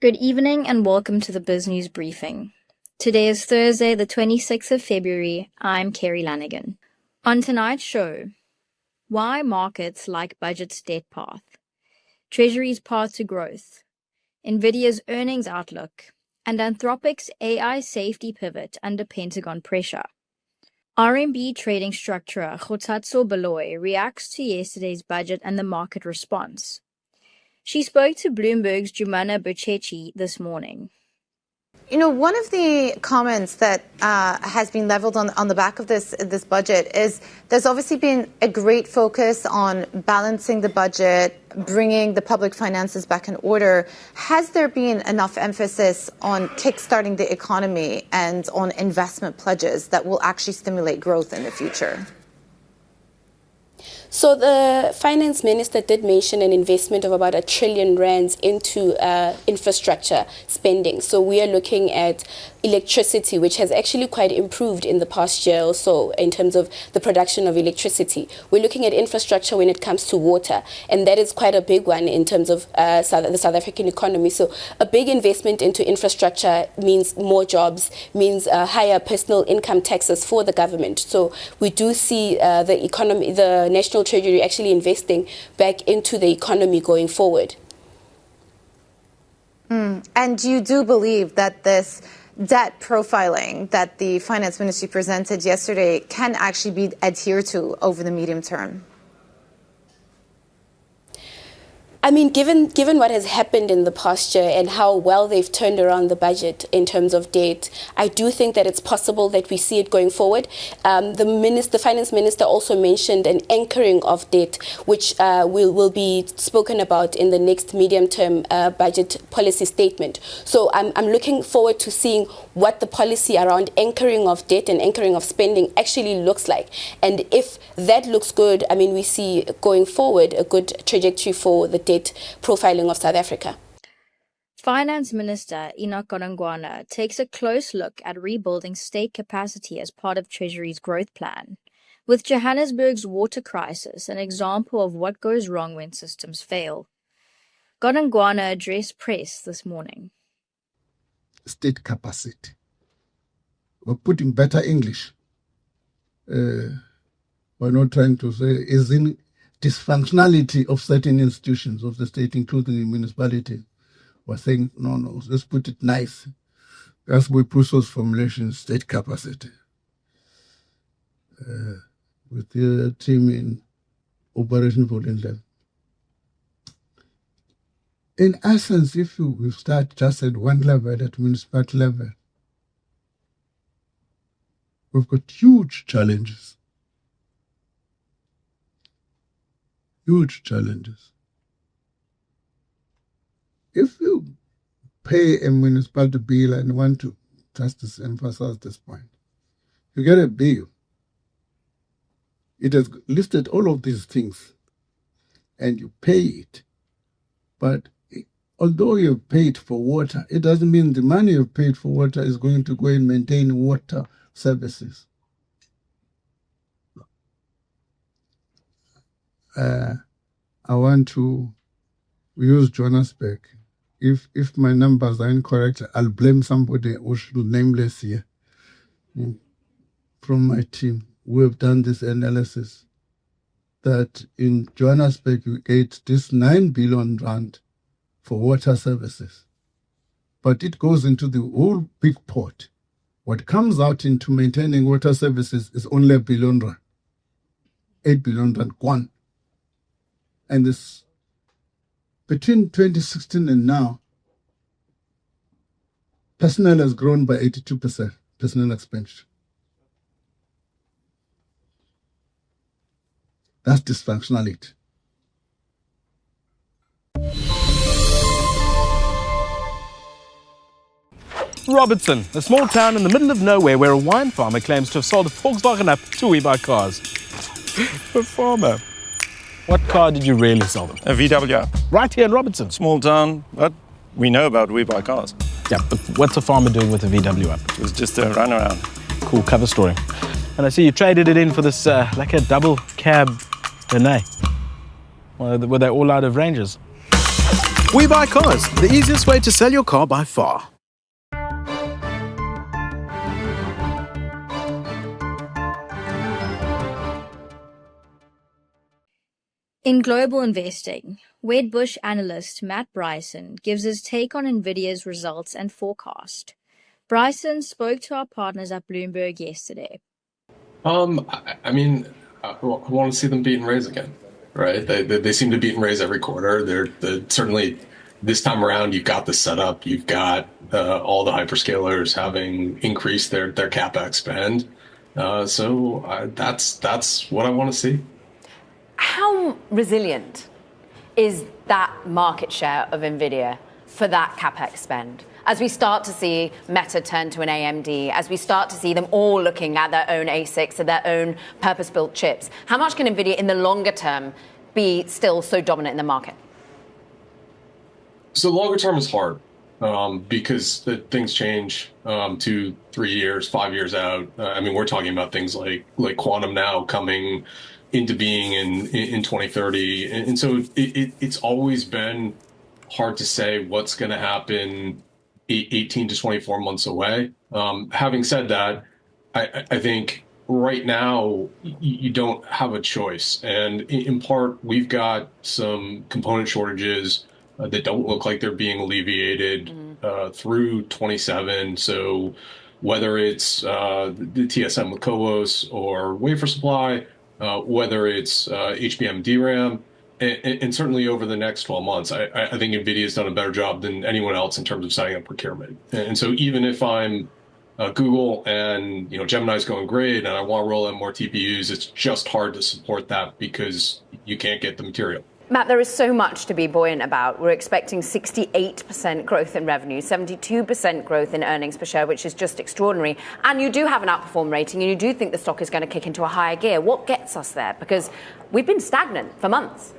Good evening and welcome to the Biz News Briefing. Today is Thursday, the 26th of February. I'm Kerry Lanigan. On tonight's show, why markets like budget's debt path, Treasury's path to growth, Nvidia's earnings outlook, and Anthropic's AI safety pivot under Pentagon pressure. RMB trading structurer Kgothatso Baloyi reacts to yesterday's budget and the market response. She spoke to Bloomberg's Jumana Buchechi this morning. You know, one of the comments that has been leveled on the back of this budget is there's obviously been a great focus on balancing the budget, bringing the public finances back in order. Has there been enough emphasis on kickstarting the economy and on investment pledges that will actually stimulate growth in the future? So the finance minister did mention an investment of about R1 trillion into infrastructure spending. So we are looking at electricity, which has actually quite improved in the past year or so in terms of the production of electricity. We're looking at infrastructure when it comes to water, and that is quite a big one in terms of the South African economy. So a big investment into infrastructure means more jobs, means higher personal income taxes for the government. So we do see the economy, the National Treasury actually investing back into the economy going forward. And you do believe that this debt profiling that the finance ministry presented yesterday can actually be adhered to over the medium term? I mean, given what has happened in the past year and how well they've turned around the budget in terms of debt, I do think that it's possible that we see it going forward. The finance minister also mentioned an anchoring of debt, which will be spoken about in the next medium-term budget policy statement. So I'm looking forward to seeing what the policy around anchoring of debt and anchoring of spending actually looks like. And if that looks good, I mean, we see going forward a good trajectory for the debt profiling of South Africa. Finance Minister Enoch Godongwana takes a close look at rebuilding state capacity as part of Treasury's growth plan, with Johannesburg's water crisis an example of what goes wrong when systems fail. Godongwana addressed press this morning. State capacity. We're putting better English. We're not trying to say is in dysfunctionality of certain institutions of the state, including the municipality. We're saying, no, let's put it nice. As we put those formulations, state capacity. With the team in Operation Volunteer. In essence, if we start just at one level, at municipal level, we've got huge challenges. Huge challenges. If you pay a municipality bill, and I want to just emphasize this point, you get a bill, it has listed all of these things, and you pay it. But although you've paid for water, it doesn't mean the money you've paid for water is going to go and maintain water services. I want to use Johannesburg. If my numbers are incorrect, I'll blame somebody who should be nameless here. From my team, we have done this analysis that in Johannesburg you get this 9 billion rand for water services. But it goes into the whole big pot. What comes out into maintaining water services is only 1 billion rand. 8 billion rand gone. And this, between 2016 and now, personnel has grown by 82%, personnel expenditure. That's dysfunctionality. Robertson, a small town in the middle of nowhere where a wine farmer claims to have sold a Volkswagen up to We Buy Cars. A farmer. What car did you really sell them? A VW Up. Right here in Robertson. Small town, but we know about We Buy Cars. Yeah, but what's a farmer doing with a VW Up? It was just a run around. Cool cover story. And I see you traded it in for this, like a double cab Benay. Well, were they all out of ranges? We Buy Cars, the easiest way to sell your car by far. In global investing, Wedbush analyst Matt Bryson gives his take on Nvidia's results and forecast. Bryson spoke to our partners at Bloomberg yesterday. I want to see them beat and raise again, right? They seem to beat and raise every quarter. They're certainly this time around. You've got the setup. You've got all the hyperscalers having increased their capex spend. So that's what I want to see. How resilient is that market share of Nvidia for that capex spend? As we start to see Meta turn to an AMD, as we start to see them all looking at their own ASICs and their own purpose-built chips, how much can Nvidia in the longer term be still so dominant in the market? So longer term is hard because things change 2, 3 years, 5 years out. We're talking about things like quantum now coming into being in 2030. And so it's always been hard to say what's going to happen 18 to 24 months away. Having said that, I think right now you don't have a choice. And in part, we've got some component shortages that don't look like they're being alleviated through 27. So whether it's the TSM with CoWoS or wafer supply, whether it's HBM DRAM, and certainly over the next 12 months, I think NVIDIA has done a better job than anyone else in terms of setting up procurement. And so even if I'm Google and Gemini's going great and I want to roll out more TPUs, it's just hard to support that because you can't get the material. Matt, there is so much to be buoyant about. We're expecting 68% growth in revenue, 72% growth in earnings per share, which is just extraordinary. And you do have an outperform rating, and you do think the stock is going to kick into a higher gear. What gets us there? Because we've been stagnant for months.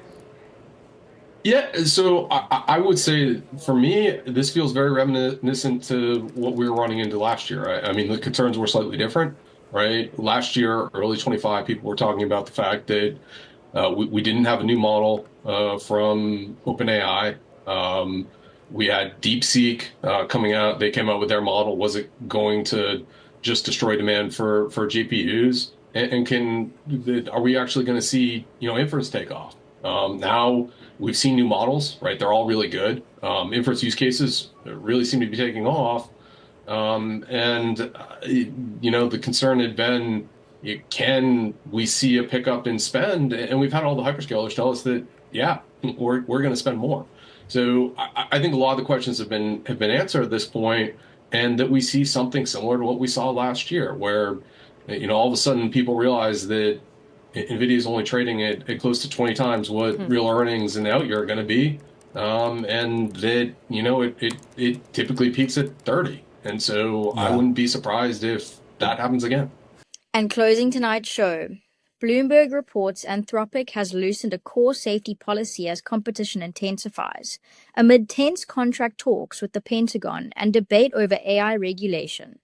Yeah, so I would say for me, this feels very reminiscent to what we were running into last year. The concerns were slightly different, right? Last year, early 25, people were talking about the fact that we didn't have a new model from OpenAI. We had DeepSeek coming out. They came out with their model. Was it going to just destroy demand for GPUs? And are we actually going to see inference take off? Now we've seen new models, right? They're all really good. Inference use cases really seem to be taking off. The concern had been, can we see a pickup in spend? And we've had all the hyperscalers tell us that, yeah, we're going to spend more. So I think a lot of the questions have been answered at this point, and that we see something similar to what we saw last year, where all of a sudden people realize that NVIDIA is only trading at close to 20 times what real earnings in the out year are going to be, and that it typically peaks at 30. And so I wouldn't be surprised if that happens again. And closing tonight's show, Bloomberg reports Anthropic has loosened a core safety policy as competition intensifies, amid tense contract talks with the Pentagon and debate over AI regulation.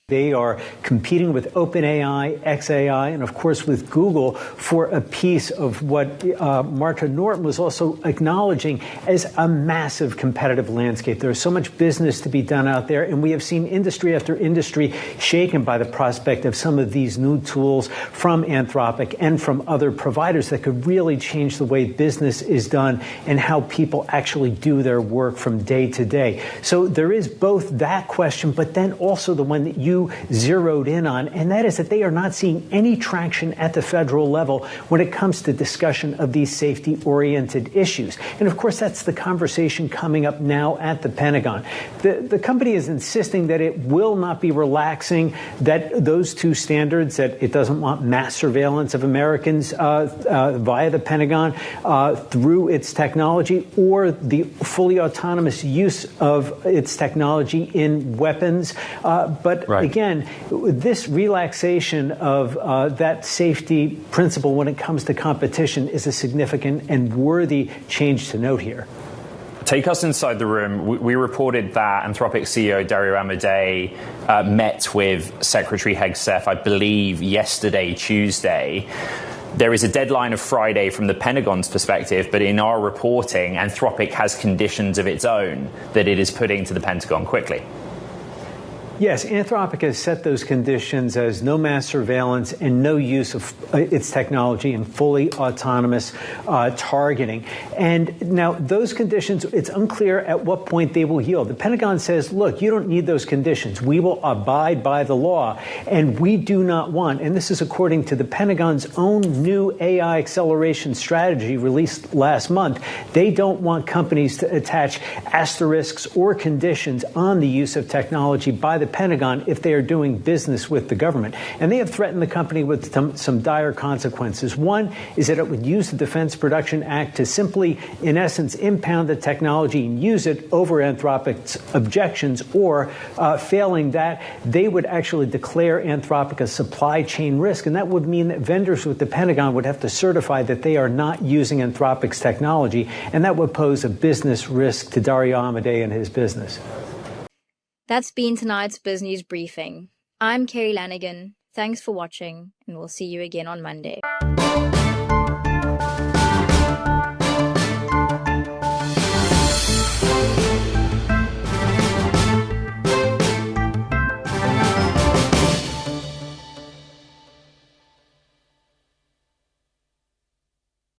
They are competing with OpenAI, XAI, and of course with Google for a piece of what Marta Norton was also acknowledging as a massive competitive landscape. There's so much business to be done out there, and we have seen industry after industry shaken by the prospect of some of these new tools from Anthropic and from other providers that could really change the way business is done and how people actually do their work from day to day. So there is both that question, but then also the one that you zeroed in on, and that is that they are not seeing any traction at the federal level when it comes to discussion of these safety-oriented issues. And of course, that's the conversation coming up now at the Pentagon. The company is insisting that it will not be relaxing those two standards, that it doesn't want mass surveillance of Americans via the Pentagon through its technology, or the fully autonomous use of its technology in weapons. But again, this relaxation of that safety principle when it comes to competition is a significant and worthy change to note here. take us inside the room. We reported that Anthropic CEO Dario Amodei met with Secretary Hegseth, I believe, yesterday, Tuesday. There is a deadline of Friday from the Pentagon's perspective, but in our reporting, Anthropic has conditions of its own that it is putting to the Pentagon quickly. Yes, Anthropic has set those conditions as no mass surveillance and no use of its technology in fully autonomous targeting. And now those conditions, it's unclear at what point they will yield. The Pentagon says, look, you don't need those conditions. We will abide by the law. And we do not want, and this is according to the Pentagon's own new AI acceleration strategy released last month, they don't want companies to attach asterisks or conditions on the use of technology by the Pentagon if they are doing business with the government. And they have threatened the company with some dire consequences. One is that it would use the Defense Production Act to simply, in essence, impound the technology and use it over Anthropic's objections, or failing that, they would actually declare Anthropic a supply chain risk. And that would mean that vendors with the Pentagon would have to certify that they are not using Anthropic's technology, and that would pose a business risk to Dario Amodei and his business. That's been tonight's Business Briefing. I'm Kerry Lanigan. Thanks for watching, and we'll see you again on Monday.